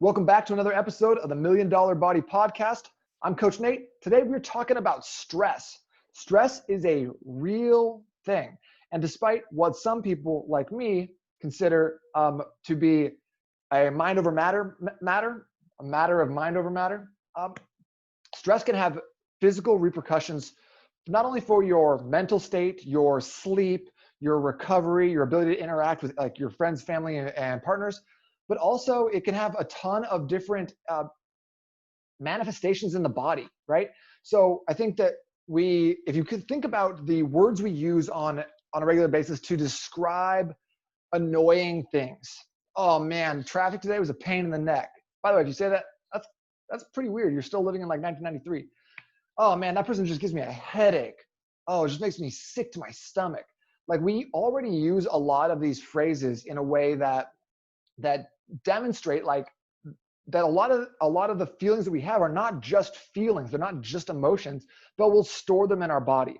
Welcome back to another episode of the Million Dollar Body Podcast. I'm Coach Nate. Today we're talking about stress. Stress is a real thing. And despite what some people like me consider to be a mind over matter, a matter of mind over matter, stress can have physical repercussions, not only for your mental state, your sleep, your recovery, your ability to interact with like your friends, family, and partners, but also it can have a ton of different manifestations in the body, right? So I think that if you could think about the words we use on a regular basis to describe annoying things. Oh man, traffic today was a pain in the neck. By the way, if you say that, that's pretty weird. You're still living in like 1993. Oh man, that person just gives me a headache. Oh, it just makes me sick to my stomach. Like we already use a lot of these phrases in a way that demonstrate like that a lot of the feelings that we have are not just feelings, they're not just emotions, but we'll store them in our body.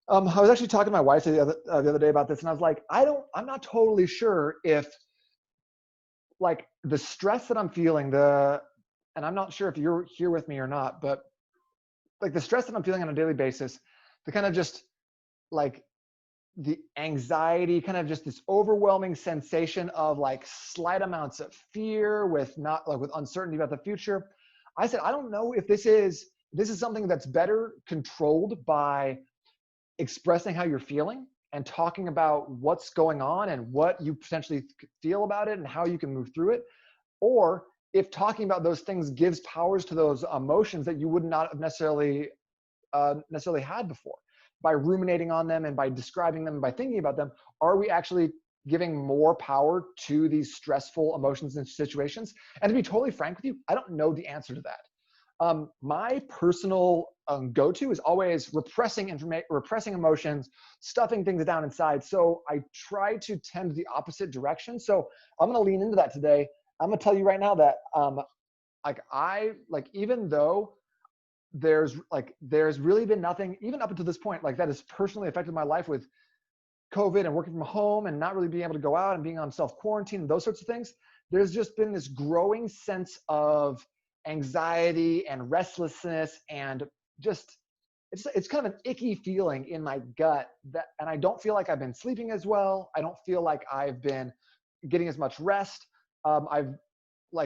I was actually talking to my wife the other day about this, and I was like, I'm not totally sure if like the stress that I'm feeling, and I'm not sure if you're here with me or not, but like the stress that I'm feeling on a daily basis, the kind of just like the anxiety, kind of just this overwhelming sensation of like slight amounts of fear with uncertainty about the future. I said, I don't know if this is something that's better controlled by expressing how you're feeling and talking about what's going on and what you potentially feel about it and how you can move through it, or if talking about those things gives powers to those emotions that you would not have necessarily had before. By ruminating on them and by describing them and by thinking about them, are we actually giving more power to these stressful emotions and situations? And to be totally frank with you, I don't know the answer to that. My personal go-to is always repressing emotions, stuffing things down inside. So I try to tend the opposite direction. So I'm going to lean into that today. I'm going to tell you right now that even though there's really been nothing, even up until this point, like that has personally affected my life with COVID and working from home and not really being able to go out and being on self-quarantine and those sorts of things. There's just been this growing sense of anxiety and restlessness and just, it's kind of an icky feeling in my gut and I don't feel like I've been sleeping as well. I don't feel like I've been getting as much rest.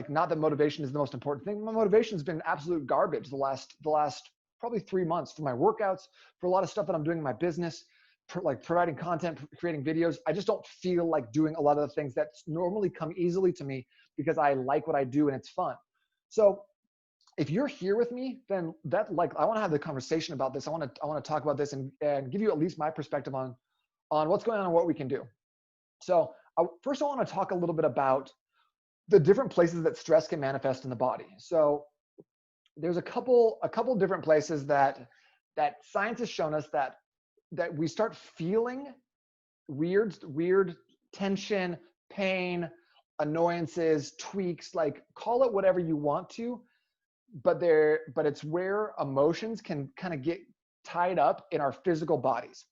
Not that motivation is the most important thing. My motivation has been absolute garbage the last probably 3 months for my workouts, for a lot of stuff that I'm doing in my business, like providing content, creating videos. I just don't feel like doing a lot of the things that normally come easily to me because I like what I do and it's fun. So if you're here with me, then I want to have the conversation about this. I want to talk about this and give you at least my perspective on what's going on and what we can do. So first I want to talk a little bit about the different places that stress can manifest in the body. So there's a couple different places that science has shown us that we start feeling weird tension, pain, annoyances, tweaks, like call it whatever you want to, but it's where emotions can kind of get tied up in our physical bodies.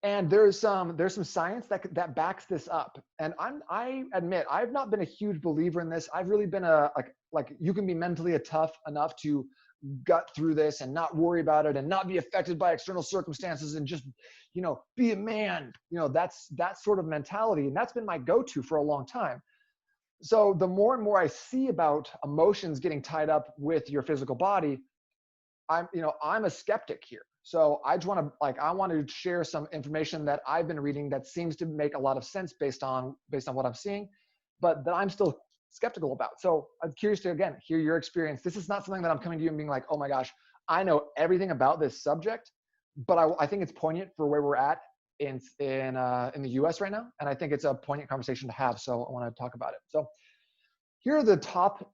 And there's some science that backs this up. And I admit I've not been a huge believer in this. I've really been like you can be mentally tough enough to gut through this and not worry about it and not be affected by external circumstances and just, be a man. That sort of mentality. And that's been my go-to for a long time. So the more and more I see about emotions getting tied up with your physical body, I'm a skeptic here. So I want to share some information that I've been reading that seems to make a lot of sense based on what I'm seeing, but that I'm still skeptical about. So I'm curious to, again, hear your experience. This is not something that I'm coming to you and being like, oh my gosh, I know everything about this subject, but I think it's poignant for where we're at in the US right now. And I think it's a poignant conversation to have. So I want to talk about it. So here are the top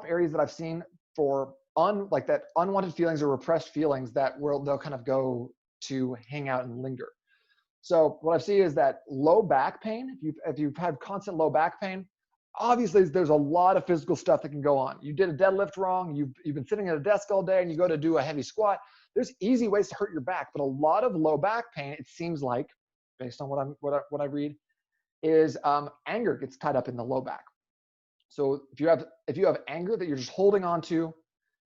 areas that I've seen for that unwanted feelings or repressed feelings that they'll kind of go to hang out and linger. So what I see is that low back pain, if you've had constant low back pain, obviously there's a lot of physical stuff that can go on. You did a deadlift wrong, you've been sitting at a desk all day and you go to do a heavy squat. There's easy ways to hurt your back, but a lot of low back pain, it seems like, based on what I read, is anger gets tied up in the low back. So if you have anger that you're just holding on to,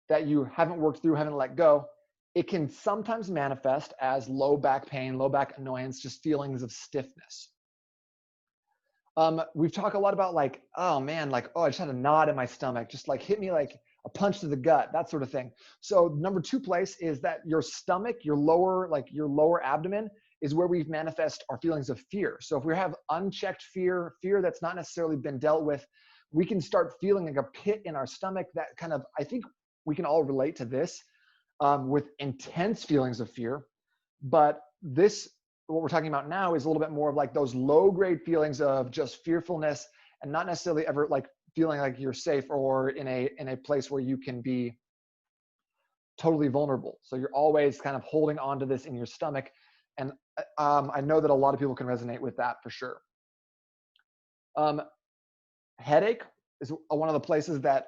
that you haven't worked through, haven't let go, it can sometimes manifest as low back pain, low back annoyance, just feelings of stiffness. We've talked a lot about like, oh man, like, oh, I just had a knot in my stomach, just like hit me like a punch to the gut, that sort of thing. So number two place is that your stomach, your lower abdomen is where we manifest our feelings of fear. So if we have unchecked fear, fear that's not necessarily been dealt with, we can start feeling like a pit in our stomach that kind of, I think we can all relate to this with intense feelings of fear. But this, what we're talking about now, is a little bit more of like those low grade feelings of just fearfulness and not necessarily ever like feeling like you're safe or in a place where you can be totally vulnerable. So you're always kind of holding on to this in your stomach. And I know that a lot of people can resonate with that for sure. Headache is one of the places that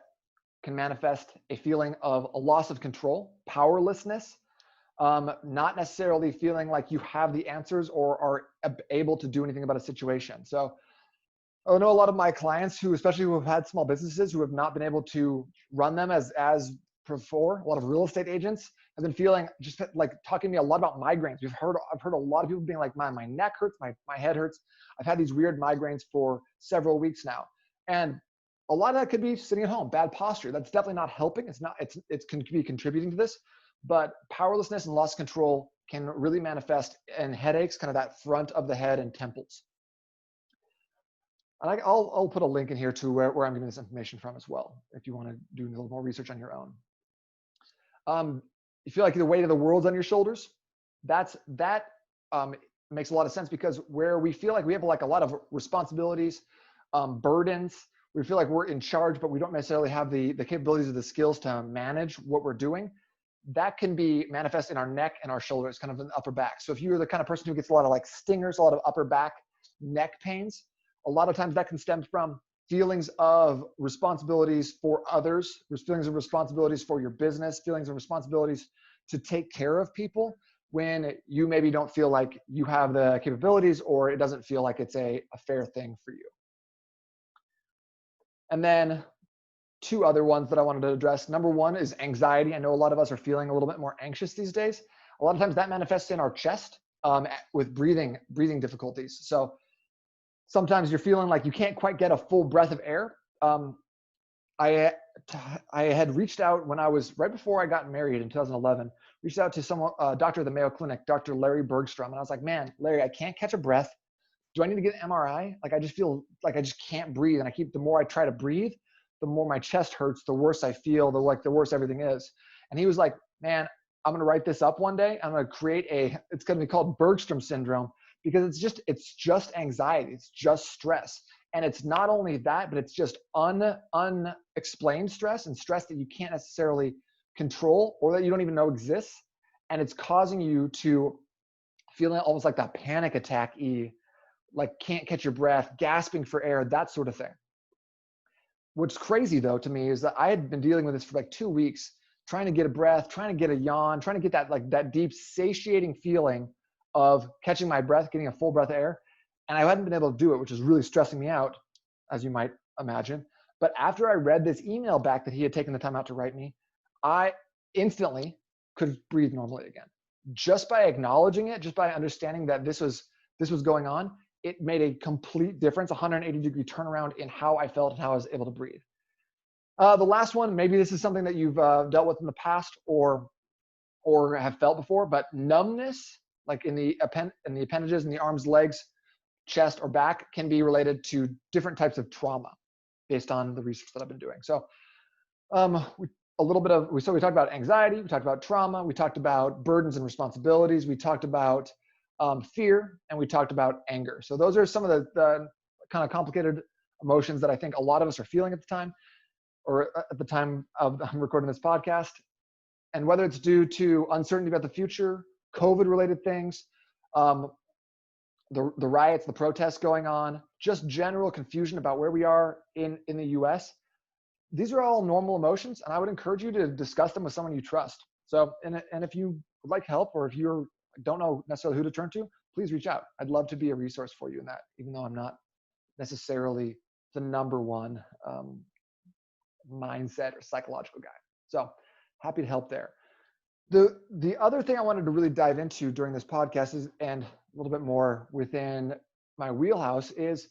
can manifest a feeling of a loss of control, powerlessness, not necessarily feeling like you have the answers or are able to do anything about a situation. So I know a lot of my clients especially who have had small businesses who have not been able to run them as before. A lot of real estate agents have been feeling, just like talking to me a lot about migraines. I've heard a lot of people being like, my neck hurts, my head hurts. I've had these weird migraines for several weeks now. And a lot of that could be sitting at home, bad posture. That's definitely not helping. It can be contributing to this, but powerlessness and loss of control can really manifest in headaches, kind of that front of the head and temples. And I'll put a link in here to where I'm getting this information from as well, if you want to do a little more research on your own. You feel like the weight of the world's on your shoulders. That makes a lot of sense, because where we feel like we have like a lot of responsibilities, burdens, we feel like we're in charge, but we don't necessarily have the capabilities or the skills to manage what we're doing. That can be manifest in our neck and our shoulders, kind of in the upper back. So if you're the kind of person who gets a lot of like stingers, a lot of upper back neck pains, a lot of times that can stem from feelings of responsibilities for others, feelings of responsibilities for your business, feelings of responsibilities to take care of people when you maybe don't feel like you have the capabilities, or it doesn't feel like it's a fair thing for you. And then two other ones that I wanted to address. Number one is anxiety. I know a lot of us are feeling a little bit more anxious these days. A lot of times that manifests in our chest with breathing difficulties. So sometimes you're feeling like you can't quite get a full breath of air. I had reached out when I was right before I got married in 2011, reached out to someone, doctor at the Mayo Clinic, Dr. Larry Bergstrom. And I was like, man, Larry, I can't catch a breath. Do I need to get an MRI? Like, I just feel like I just can't breathe. And the more I try to breathe, the more my chest hurts, the worse I feel, the worse everything is. And he was like, man, I'm going to write this up one day. I'm going to create it's going to be called Bergstrom syndrome, because it's just anxiety. It's just stress. And it's not only that, but it's just unexplained stress, and stress that you can't necessarily control or that you don't even know exists. And it's causing you to feeling almost like that panic attack, like can't catch your breath, gasping for air, that sort of thing. What's crazy though to me is that I had been dealing with this for like 2 weeks, trying to get a breath, trying to get a yawn, trying to get that deep satiating feeling of catching my breath, getting a full breath of air. And I hadn't been able to do it, which is really stressing me out, as you might imagine. But after I read this email back that he had taken the time out to write me, I instantly could breathe normally again. Just by acknowledging it, just by understanding that this was going on, it made a complete difference, 180-degree turnaround in how I felt and how I was able to breathe. The last one, maybe this is something that you've dealt with in the past or have felt before, but numbness, like in the appendages, in the arms, legs, chest, or back, can be related to different types of trauma based on the research that I've been doing. So we talked about anxiety, we talked about trauma, we talked about burdens and responsibilities, we talked about fear, and we talked about anger. So those are some of the kind of complicated emotions that I think a lot of us are feeling at the time, or at the time of I'm recording this podcast. And whether it's due to uncertainty about the future, COVID-related things, the riots, the protests going on, just general confusion about where we are in the US, these are all normal emotions, and I would encourage you to discuss them with someone you trust. So, and if you would like help, or if you don't know necessarily who to turn to, please reach out. I'd love to be a resource for you in that, even though I'm not necessarily the number one mindset or psychological guide. So happy to help there. The other thing I wanted to really dive into during this podcast is, and a little bit more within my wheelhouse, is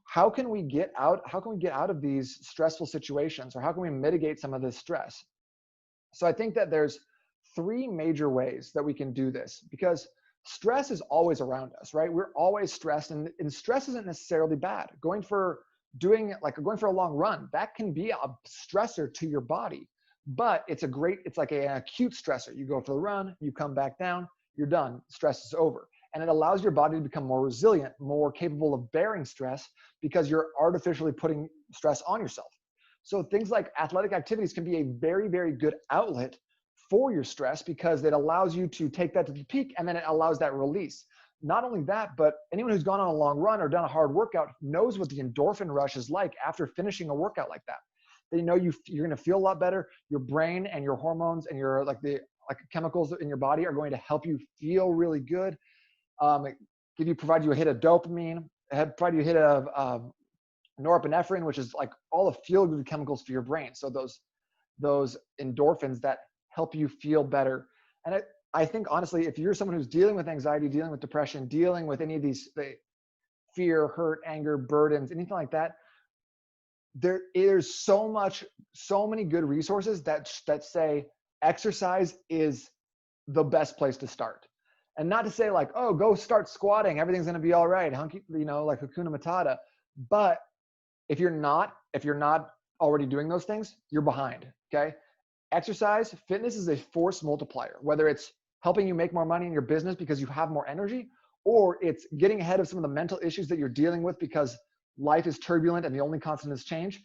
how can we get out of these stressful situations, or how can we mitigate some of this stress? So I think that there's three major ways that we can do this, because stress is always around us, right? We're always stressed, and stress isn't necessarily bad. Going for a long run, that can be a stressor to your body, but it's like an acute stressor. You go for the run, you come back down, you're done, stress is over. And it allows your body to become more resilient, more capable of bearing stress, because you're artificially putting stress on yourself. So things like athletic activities can be a very, very good outlet for your stress, because it allows you to take that to the peak, and then it allows that release. Not only that, but anyone who's gone on a long run or done a hard workout knows what the endorphin rush is like after finishing a workout like that. They know you're going to feel a lot better. Your brain and your hormones and your chemicals in your body are going to help you feel really good. Provide you a hit of dopamine, provide you a hit of norepinephrine, which is like all the feel-good chemicals for your brain. So those endorphins that help you feel better. And I think, honestly, if you're someone who's dealing with anxiety, dealing with depression, dealing with any of these fear, hurt, anger, burdens, anything like that, there's so many good resources that say exercise is the best place to start. And not to say like, oh, go start squatting, everything's going to be all right, like Hakuna Matata. But if you're not already doing those things, you're behind. Okay. Exercise, fitness is a force multiplier, whether it's helping you make more money in your business because you have more energy, or it's getting ahead of some of the mental issues that you're dealing with because life is turbulent and the only constant is change.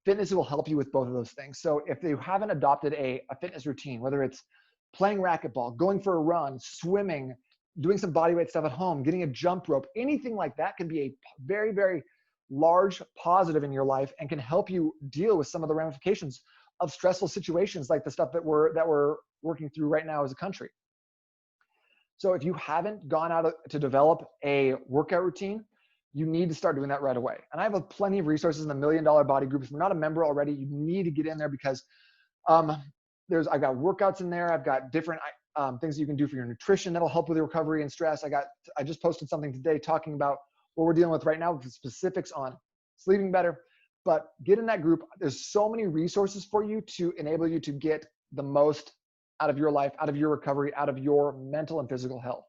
Fitness will help you with both of those things. So if you haven't adopted a fitness routine, whether it's playing racquetball, going for a run, swimming, doing some bodyweight stuff at home, getting a jump rope, anything like that can be a very, very large positive in your life and can help you deal with some of the ramifications of stressful situations like the stuff that we're working through right now as a country. So if you haven't gone out to develop a workout routine, you need to start doing that right away. And I have plenty of resources in the $1 Million Body group. If you're not a member already, you need to get in there, because I've got workouts in there. I've got different things you can do for your nutrition that'll help with your recovery and stress. I just posted something today talking about what we're dealing with right now with the specifics on sleeping better. But get in that group. There's so many resources for you to enable you to get the most out of your life, out of your recovery, out of your mental and physical health.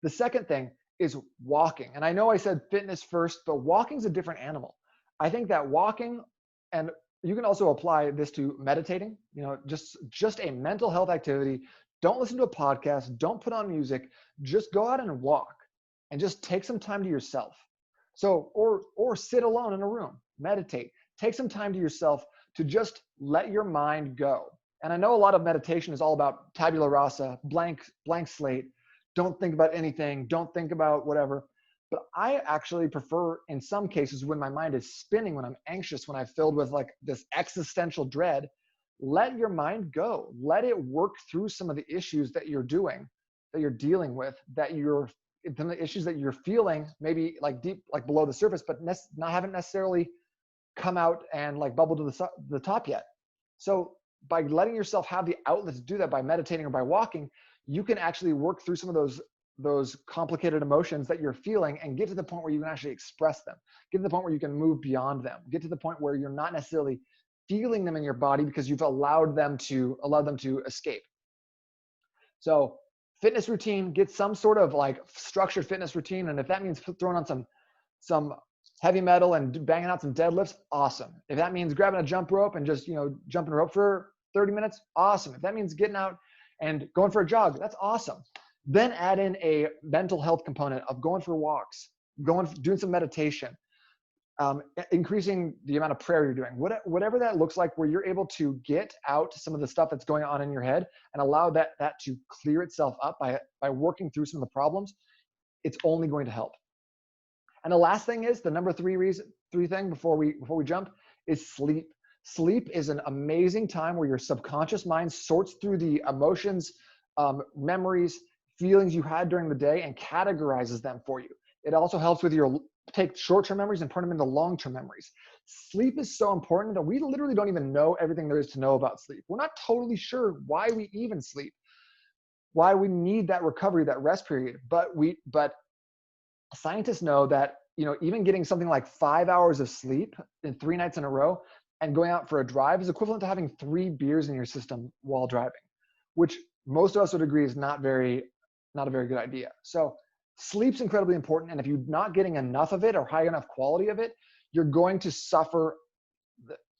The second thing is walking. And I know I said fitness first, but walking's a different animal. I think that walking, and you can also apply this to meditating, just a mental health activity. Don't listen to a podcast. Don't put on music. Just go out and walk and just take some time to yourself. So, or sit alone in a room, meditate, take some time to yourself to just let your mind go. And I know a lot of meditation is all about tabula rasa, blank slate. Don't think about anything. Don't think about whatever. But I actually prefer, in some cases, when my mind is spinning, when I'm anxious, when I'm filled with like this existential dread, let your mind go. Let it work through some of the issues that you're dealing with, some of the issues that you're feeling, maybe like deep, like below the surface, but haven't necessarily come out and like bubbled to the top yet. So by letting yourself have the outlet to do that, by meditating or by walking, you can actually work through some of those complicated emotions that you're feeling and get to the point where you can actually express them, get to the point where you can move beyond them, get to the point where you're not necessarily feeling them in your body because you've allowed them to escape. So fitness routine, get some sort of like structured fitness routine. And if that means throwing on some heavy metal and banging out some deadlifts, awesome. If that means grabbing a jump rope and just, jumping rope for 30 minutes, awesome. If that means getting out and going for a jog, that's awesome. Then add in a mental health component of going for walks, doing some meditation, increasing the amount of prayer you're doing, whatever that looks like, where you're able to get out some of the stuff that's going on in your head and allow that to clear itself up by working through some of the problems. It's only going to help. And the last thing is the number three thing before we jump is sleep. Sleep is an amazing time where your subconscious mind sorts through the emotions, memories, feelings you had during the day and categorizes them for you. It also helps with your take short-term memories and turn them into long-term memories. Sleep is so important that we literally don't even know everything there is to know about sleep. We're not totally sure why we even sleep, why we need that recovery, that rest period. But scientists know that, even getting something like 5 hours of sleep in 3 nights in a row and going out for a drive is equivalent to having 3 beers in your system while driving, which most of us would agree is not a very good idea. So sleep's incredibly important. And if you're not getting enough of it or high enough quality of it, you're going to suffer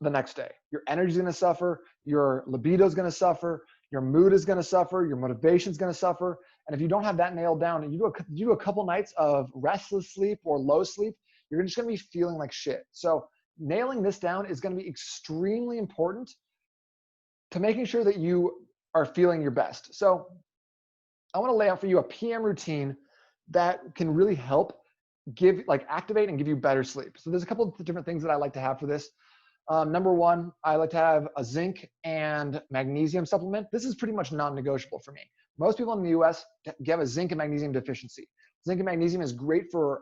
the next day. Your energy is going to suffer. Your libido is going to suffer. Your mood is going to suffer. Your motivation is going to suffer. And if you don't have that nailed down and you do a couple nights of restless sleep or low sleep, you're just going to be feeling like shit. So nailing this down is going to be extremely important to making sure that you are feeling your best. So I want to lay out for you a PM routine that can really help activate and give you better sleep. So there's a couple of different things that I like to have for this. Number one, I like to have a zinc and magnesium supplement. This is pretty much non-negotiable for me. Most people in the US have a zinc and magnesium deficiency. Zinc and magnesium is great for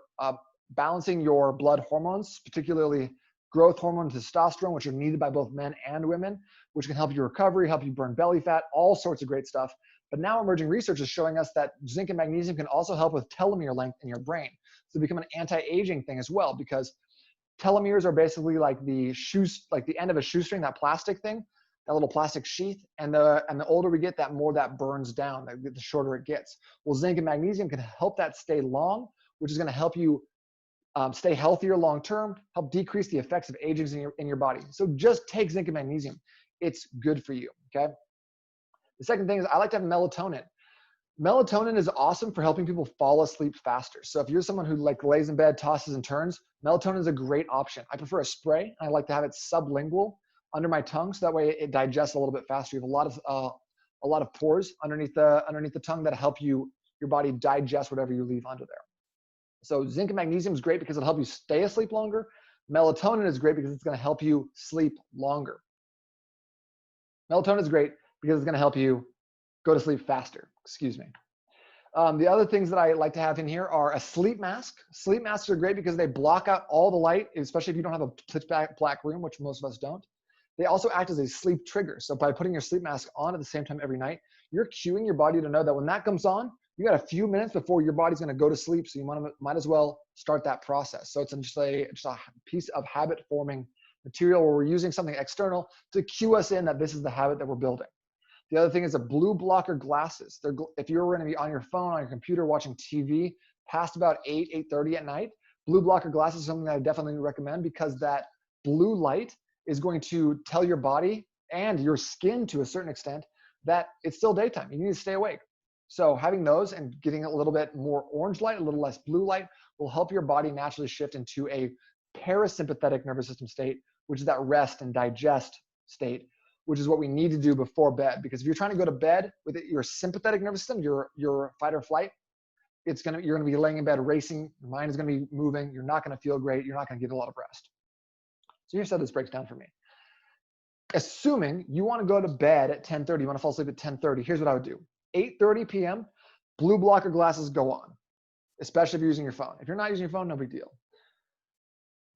balancing your blood hormones, particularly growth hormone, testosterone, which are needed by both men and women, which can help your recovery, help you burn belly fat, all sorts of great stuff. But now emerging research is showing us that zinc and magnesium can also help with telomere length in your brain. So become an anti-aging thing as well, because telomeres are basically like the end of a shoestring, that plastic thing, that little plastic sheath. And the older we get, that more that burns down, the shorter it gets. Well, zinc and magnesium can help that stay long, which is going to help you stay healthier long-term, help decrease the effects of aging in your body. So just take zinc and magnesium. It's good for you, okay? The second thing is I like to have melatonin. Melatonin is awesome for helping people fall asleep faster. So if you're someone who lays in bed, tosses and turns, melatonin is a great option. I prefer a spray. I like to have it sublingual under my tongue, so that way it digests a little bit faster. You have a lot of pores underneath the tongue that help your body digest whatever you leave under there. So zinc and magnesium is great because it'll help you stay asleep longer. Melatonin is great because it's going to help you sleep longer. Melatonin is great because it's going to help you go to sleep faster. Excuse me. The other things that I like to have in here are a sleep mask. Sleep masks are great because they block out all the light, especially if you don't have a pitch black room, which most of us don't. They also act as a sleep trigger. So by putting your sleep mask on at the same time every night, you're cueing your body to know that when that comes on, you got a few minutes before your body's going to go to sleep. So you might as well start that process. So it's just a piece of habit forming material where we're using something external to cue us in that this is the habit that we're building. The other thing is a blue blocker glasses. If you're going to be on your phone, on your computer, watching TV past about 8:30 at night, blue blocker glasses is something that I definitely recommend, because that blue light is going to tell your body and your skin to a certain extent that it's still daytime. You need to stay awake. So having those and getting a little bit more orange light, a little less blue light, will help your body naturally shift into a parasympathetic nervous system state, which is that rest and digest state, which is what we need to do before bed. Because if you're trying to go to bed with your sympathetic nervous system, your fight or flight, you're going to be laying in bed racing. Your mind is going to be moving. You're not going to feel great. You're not going to get a lot of rest. So here's how this breaks down for me. Assuming you want to go to bed at 10:30, you want to fall asleep at 10:30, here's what I would do. 8:30 p.m., blue blocker glasses go on, especially if you're using your phone. If you're not using your phone, no big deal.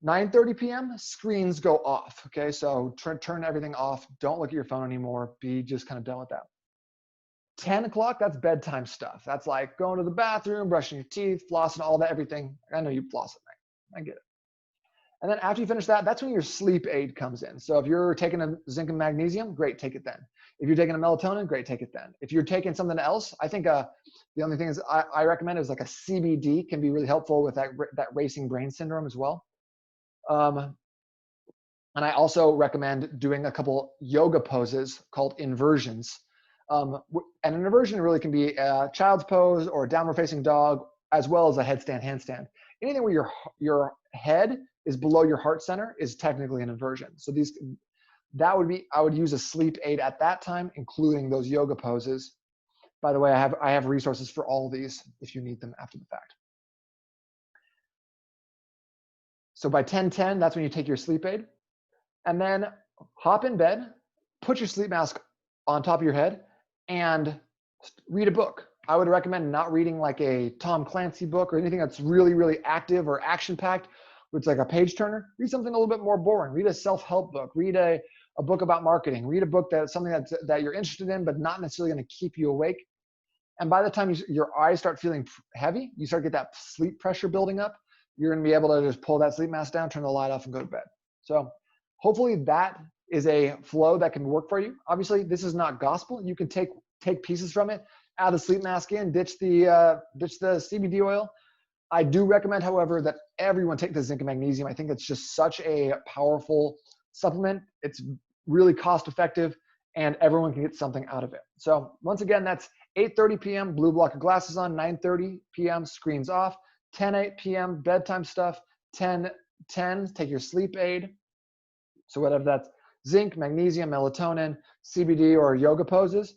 9:30 p.m., screens go off, okay? So turn everything off. Don't look at your phone anymore. Be just kind of done with that. 10 o'clock, that's bedtime stuff. That's like going to the bathroom, brushing your teeth, flossing, all that, everything. I know you floss at night. I get it. And then after you finish that, that's when your sleep aid comes in. So if you're taking a zinc and magnesium, great, take it then. If you're taking a melatonin, great, take it then. If you're taking something else, I think the only thing is I recommend is like a CBD can be really helpful with that racing brain syndrome as well. And I also recommend doing a couple yoga poses called inversions. And an inversion really can be a child's pose or a downward facing dog, as well as a headstand, handstand. Anything where your head is below your heart center is technically an inversion. So I would use a sleep aid at that time, including those yoga poses. By the way, I have resources for all of these if you need them after the fact. So by 10:10, that's when you take your sleep aid, and then hop in bed, put your sleep mask on top of your head, and read a book. I would recommend not reading like a Tom Clancy book or anything that's really, really active or action-packed, where it's like a page turner. Read something a little bit more boring. Read a self-help book. Read a book about marketing. Read a book that's something that you're interested in, but not necessarily going to keep you awake. And by the time your eyes start feeling heavy, you start to get that sleep pressure building up, you're going to be able to just pull that sleep mask down, turn the light off, and go to bed. So hopefully that is a flow that can work for you. Obviously, this is not gospel. You can take pieces from it, add the sleep mask in, ditch the CBD oil. I do recommend, however, that everyone take the zinc and magnesium. I think it's just such a powerful supplement. It's really cost effective, and everyone can get something out of it. So once again, that's 8:30 p.m., blue block of glasses on, 9:30 p.m., screens off, 10 p.m., bedtime stuff, 10:10, take your sleep aid. So whatever that's zinc, magnesium, melatonin, CBD, or yoga poses.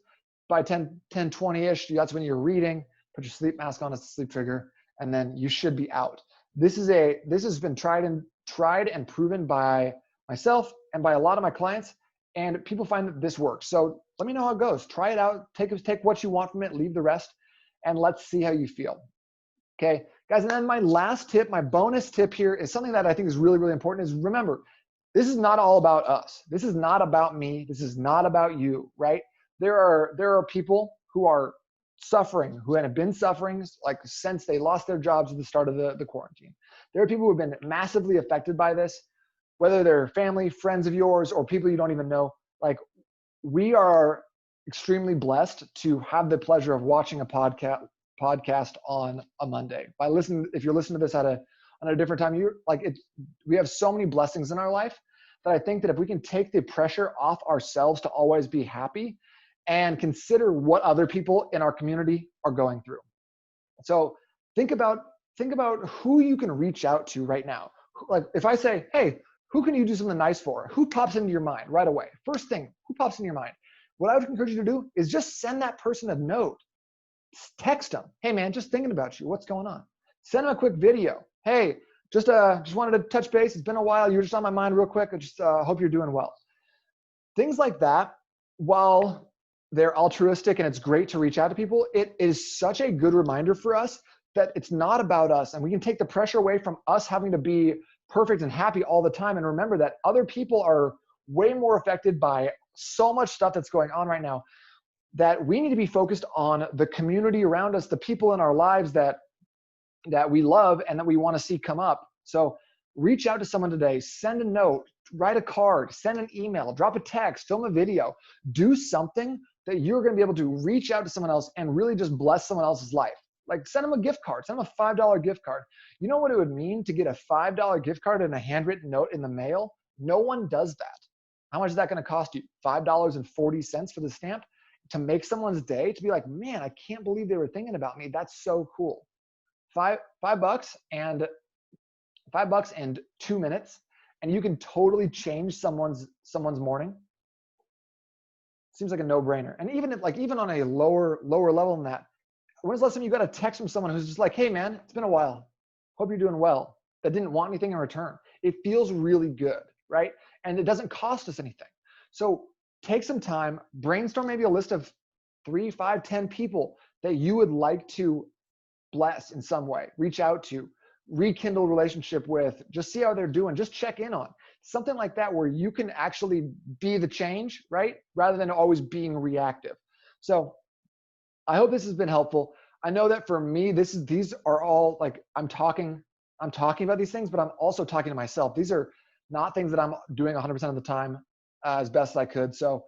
By 10:20-ish, that's when you're reading, put your sleep mask on as a sleep trigger, and then you should be out. This has been tried and proven by myself and by a lot of my clients, and people find that this works. So let me know how it goes. Try it out. Take what you want from it, leave the rest, and let's see how you feel. Okay, guys, and then my last tip, my bonus tip here is something that I think is really, really important is remember, this is not all about us. This is not about me. This is not about you, right? There are people who are suffering, who have been suffering like since they lost their jobs at the start of the quarantine. There are people who have been massively affected by this, whether they're family, friends of yours, or people you don't even know. Like, we are extremely blessed to have the pleasure of watching a podcast on a Monday. If you're listening to this on a different time, we have so many blessings in our life that I think that if we can take the pressure off ourselves to always be happy and consider what other people in our community are going through. So think about who you can reach out to right now. Like if I say, hey, who can you do something nice for? Who pops into your mind right away? First thing, who pops into your mind? What I would encourage you to do is just send that person a note. Text them. Hey man, just thinking about you. What's going on? Send them a quick video. Hey, just wanted to touch base. It's been a while. You were just on my mind real quick. I just hope you're doing well. Things like that, while they're altruistic and it's great to reach out to people, it is such a good reminder for us that it's not about us, and we can take the pressure away from us having to be perfect and happy all the time, and remember that other people are way more affected by so much stuff that's going on right now, that we need to be focused on the community around us, the people in our lives that we love and that we want to see come up. So reach out to someone today, send a note, write a card, send an email, drop a text, film a video, do something that you're going to be able to reach out to someone else and really just bless someone else's life. Like send them a gift card, send them a $5 gift card. You know what it would mean to get a $5 gift card and a handwritten note in the mail? No one does that. How much is that going to cost you? $5.40 for the stamp? To make someone's day, to be like, man, I can't believe they were thinking about me. That's so cool. $5 and $5 and 2 minutes, and you can totally change someone's morning. Seems like a no-brainer. And even on a lower level than that, when's the last time you got a text from someone who's just like, hey man, it's been a while. Hope you're doing well. That didn't want anything in return. It feels really good, right? And it doesn't cost us anything. So take some time, brainstorm maybe a list of 3, 5, 10 people that you would like to bless in some way, reach out to, rekindle a relationship with, just see how they're doing, just check in on. Something like that where you can actually be the change, right? Rather than always being reactive. So I hope this has been helpful. I know that for me, these are all like, I'm talking about these things, but I'm also talking to myself. These are not things that I'm doing 100% of the time as best as I could. So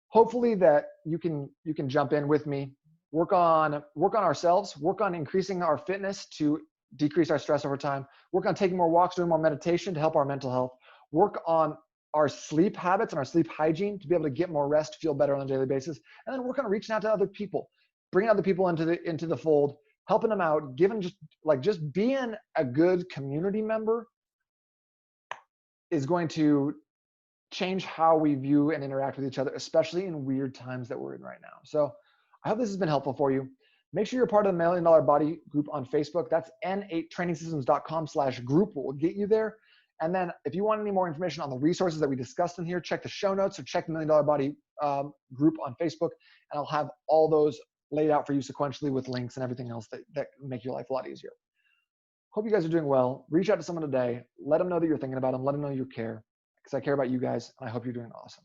hopefully that you can jump in with me, work on ourselves, work on increasing our fitness to decrease our stress over time, work on taking more walks, doing more meditation to help our mental health, work on our sleep habits and our sleep hygiene to be able to get more rest, feel better on a daily basis, and then work on reaching out to other people, bringing other people into the fold, helping them out, just being a good community member is going to change how we view and interact with each other, especially in weird times that we're in right now. So I hope this has been helpful for you. Make sure you're part of the $1 Million Body group on Facebook. That's n8trainingsystems.com/group. We'll get you there. And then if you want any more information on the resources that we discussed in here, check the show notes or check the $1 Million Body group on Facebook, and I'll have all those laid out for you sequentially with links and everything else that make your life a lot easier. Hope you guys are doing well. Reach out to someone today. Let them know that you're thinking about them. Let them know you care, because I care about you guys, and I hope you're doing awesome.